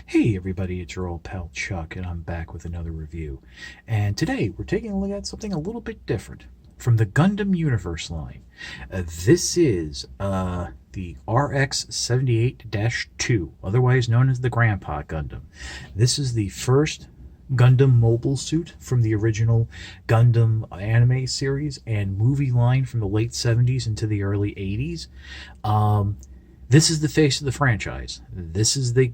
Hey everybody, it's your old pal Chuck, and I'm back with another review. And today we're taking a look at something a little bit different from the Gundam Universe line. This is the RX-78-02, otherwise known as the Grandpa Gundam. This is the first Gundam mobile suit from the original Gundam anime series and movie line from the late 70s into the early 80s. This is the face of the franchise. This is the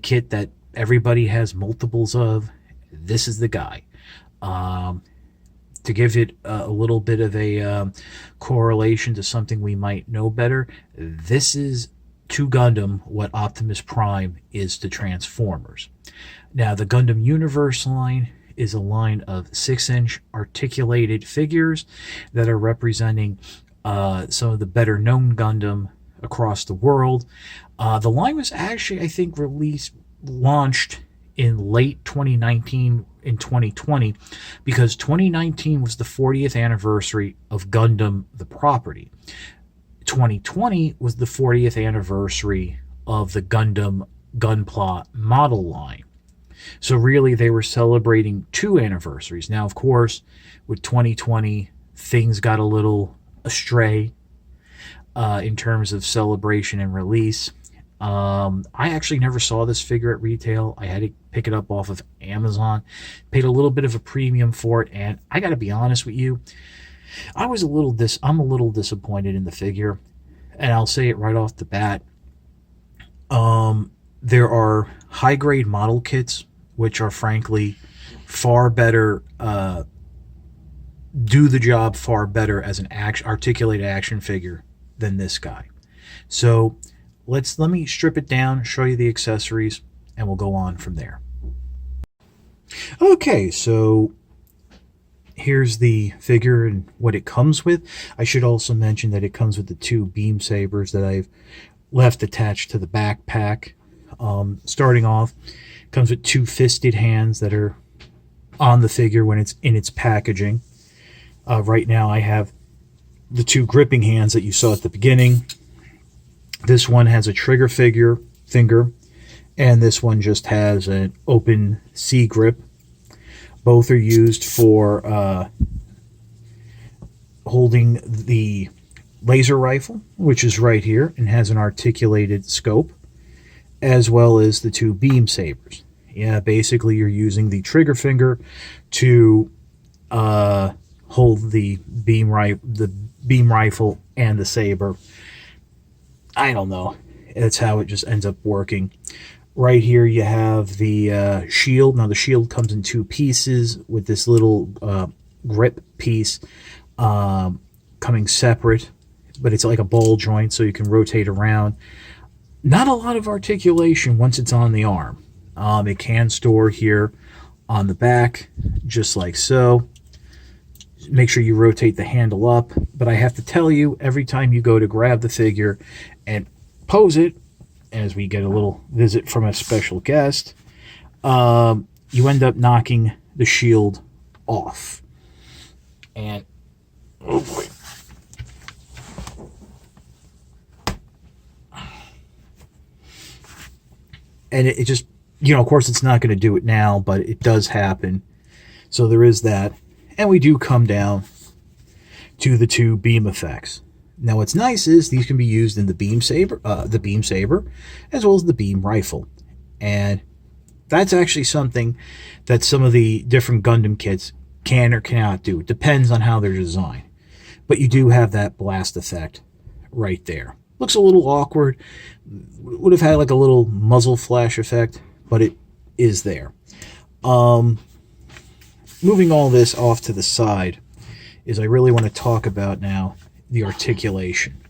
kit that everybody has multiples of. This is the guy. To give it a little bit of a correlation to something we might know better, this is to Gundam what Optimus Prime is to Transformers. Now, the Gundam Universe line is a line of 6-inch articulated figures that are representing some of the better known Gundam across the world. The line was actually, I think, launched in late 2019 in 2020 because 2019 was the 40th anniversary of Gundam the property. 2020 was the 40th anniversary of the Gundam Gunpla model line. So really they were celebrating two anniversaries. Now, of course, with 2020, things got a little astray in terms of celebration and release. I actually never saw this figure at retail. I had to pick it up off of Amazon, paid a little bit of a premium for it, and I got to be honest with you, I'm a little disappointed in the figure, and I'll say it right off the bat. There are high-grade model kits which are frankly far better, do the job far better as an articulated action figure than this guy. So let me strip it down, show you the accessories, and we'll go on from there. Okay, so here's the figure and what it comes with. I should also mention that it comes with the two beam sabers that I've left attached to the backpack. Starting off, it comes with two fisted hands that are on the figure when it's in its packaging. Right now I have the two gripping hands that you saw at the beginning. This one has a trigger finger, and this one just has an open C grip. Both are used for holding the laser rifle, which is right here and has an articulated scope, as well as the two beam sabers. Yeah, basically you're using the trigger finger to hold the beam rifle and the saber. I don't know. That's how it just ends up working. Right here you have the shield. Now the shield comes in two pieces with this little grip piece coming separate, but it's like a ball joint so you can rotate around. Not a lot of articulation once it's on the arm. It can store here on the back, just like so. Make sure you rotate the handle up, but I have to tell you, every time you go to grab the figure and pose it, as we get a little visit from a special guest, you end up knocking the shield off. And oh boy. And it just, of course it's not going to do it now, but it does happen. So there is that. And we do come down to the two beam effects. Now what's nice is these can be used in the beam saber, as well as the beam rifle. And that's actually something that some of the different Gundam kits can or cannot do. It depends on how they're designed. But you do have that blast effect right there. Looks a little awkward. Would have had like a little muzzle flash effect, but it is there. Moving all this off to the side is I really want to talk about now the articulation.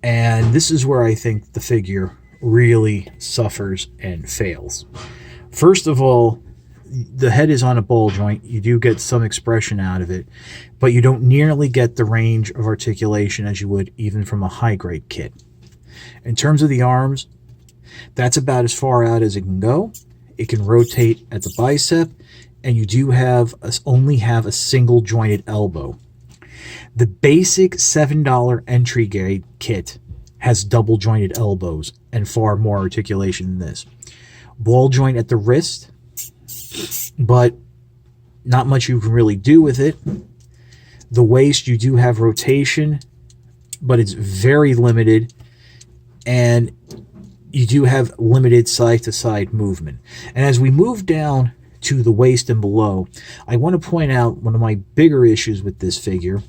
And this is where I think the figure really suffers and fails. First of all, the head is on a ball joint. You do get some expression out of it, but you don't nearly get the range of articulation as you would even from a high-grade kit. In terms of the arms, that's about as far out as it can go. It can rotate at the bicep, and you do only have a single jointed elbow. The basic $7 entry grade kit has double jointed elbows and far more articulation than this. Ball joint at the wrist, but not much you can really do with it. The waist, you do have rotation, but it's very limited, and you do have limited side-to-side movement. And as we move down to the waist and below, I want to point out one of my bigger issues with this figure,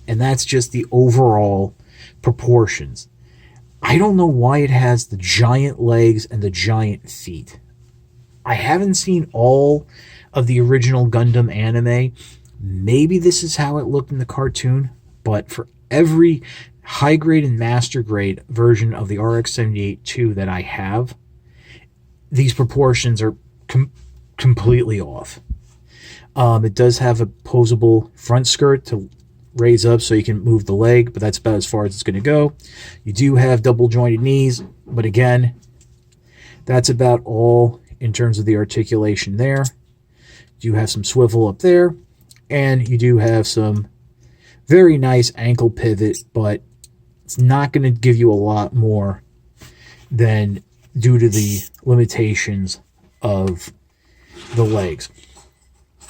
and that's just the overall proportions. I don't know why it has the giant legs and the giant feet. I haven't seen all of the original Gundam anime. Maybe this is how it looked in the cartoon, but for every high grade and master grade version of the RX-78-02 that I have, these proportions are completely off. It does have a posable front skirt to raise up so you can move the leg, but that's about as far as it's going to go. You do have double jointed knees, but again, that's about all in terms of the articulation there. You have some swivel up there, and you do have some very nice ankle pivot, but it's not going to give you a lot more than due to the limitations of the legs.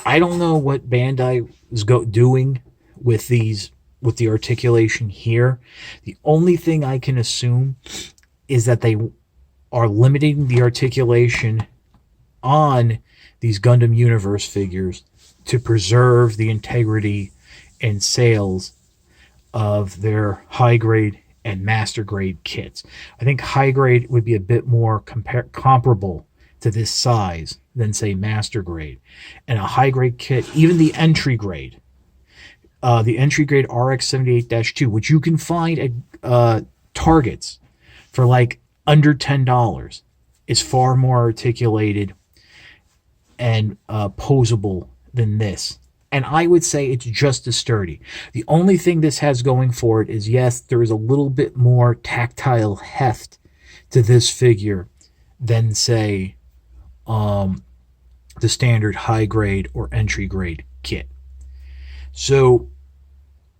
I don't know what Bandai is doing with the articulation here. The only thing I can assume is that they are limiting the articulation on these Gundam Universe figures to preserve the integrity and sales of their high grade and master grade kits. I think high grade would be a bit more comparable to this size than, say, master grade. And a high grade kit, even the entry grade RX-78-02, which you can find at Targets for like under $10, is far more articulated and posable than this. And I would say it's just as sturdy. The only thing this has going for it is, yes, there is a little bit more tactile heft to this figure than, say, the standard high grade or entry grade kit. So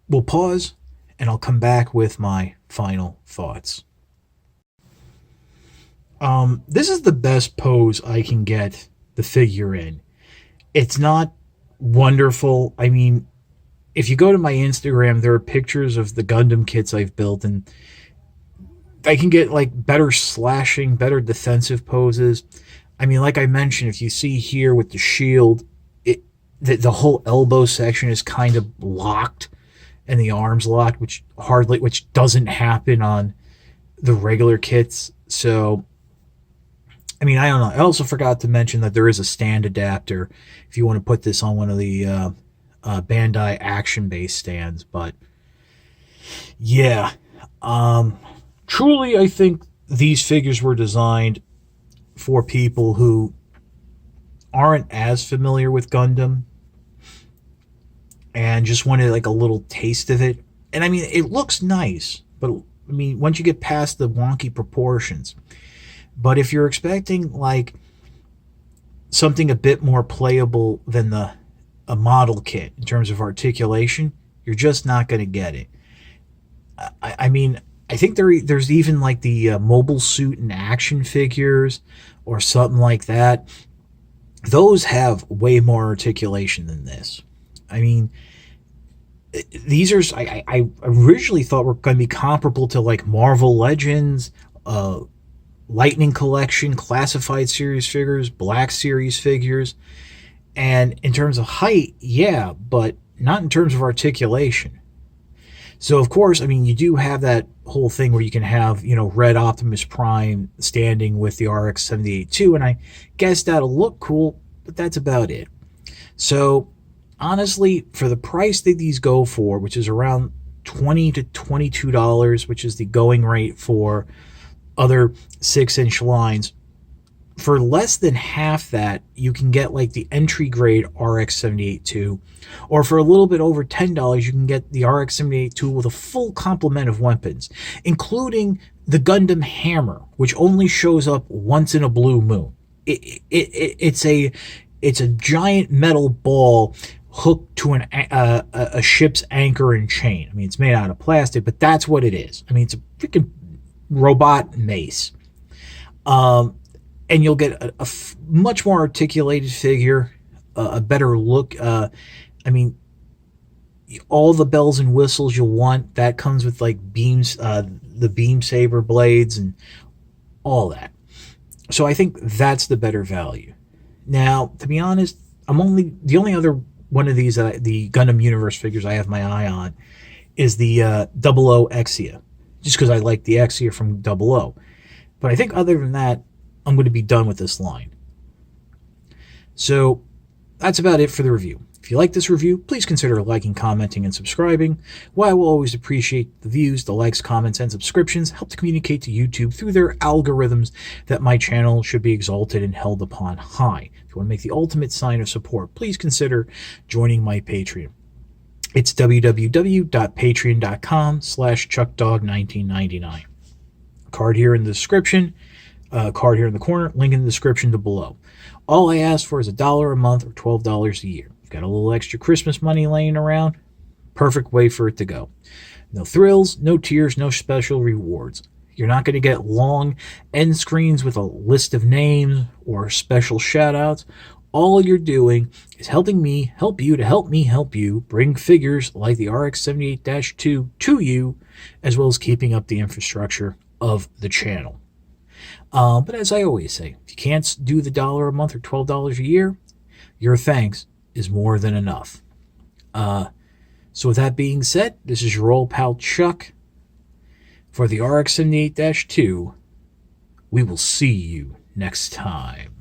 we'll pause, and I'll come back with my final thoughts. This is the best pose I can get the figure in. It's not wonderful. I mean, if you go to my Instagram, there are pictures of the Gundam kits I've built, and I can get like better slashing, better defensive poses. I mean, like I mentioned, if you see here with the shield, the whole elbow section is kind of locked and the arms locked, which doesn't happen on the regular kits. So I mean, I don't know. I also forgot to mention that there is a stand adapter if you want to put this on one of the Bandai action-based stands. But yeah, truly, I think these figures were designed for people who aren't as familiar with Gundam and just wanted like a little taste of it. And I mean, it looks nice, but I mean, once you get past the wonky proportions. But if you're expecting like something a bit more playable than a model kit in terms of articulation, you're just not going to get it. I mean, I think there's even like the mobile suit and action figures or something like that. Those have way more articulation than this. I mean, these are, I originally thought were going to be comparable to like Marvel Legends, Lightning Collection, Classified Series figures, Black Series figures. And in terms of height, yeah, but not in terms of articulation. So, of course, I mean, you do have that whole thing where you can have, you know, Red Optimus Prime standing with the RX-78-02, and I guess that'll look cool, but that's about it. So, honestly, for the price that these go for, which is around $20 to $22, which is the going rate for other 6-inch lines, for less than half that, you can get like the entry grade RX-78-02, or for a little bit over $10, you can get the RX-78-02 with a full complement of weapons, including the Gundam Hammer, which only shows up once in a blue moon. It's a giant metal ball hooked to a ship's anchor and chain. I mean, it's made out of plastic, but that's what it is. I mean, it's a freaking robot mace. And you'll get a much more articulated figure, a better look. I mean, all the bells and whistles you'll want. That comes with like beams, the beam saber blades, and all that. So I think that's the better value. Now, to be honest, the only other one of these the Gundam Universe figures I have my eye on is the 00 Exia, just because I like the Exia from 00. But I think other than that, I'm going to be done with this line. So that's about it for the review. If you like this review, please consider liking, commenting, and subscribing. While I will always appreciate the views, the likes, comments, and subscriptions help to communicate to YouTube through their algorithms that my channel should be exalted and held upon high. If you want to make the ultimate sign of support, please consider joining my Patreon. It's www.patreon.com/chuckdog1999. Card here in the description, card here in the corner, link in the description to below. All I ask for is $1 a month or $12 a year. You've got a little extra Christmas money laying around, perfect way for it to go. No thrills, no tears, no special rewards. You're not going to get long end screens with a list of names or special shout-outs. All you're doing is helping me help you to help me help you bring figures like the RX-78-02 to you, as well as keeping up the infrastructure of the channel. But as I always say, if you can't do the $1 a month or $12 a year, your thanks is more than enough. So with that being said, this is your old pal Chuck for the RX-78-02. We will see you next time.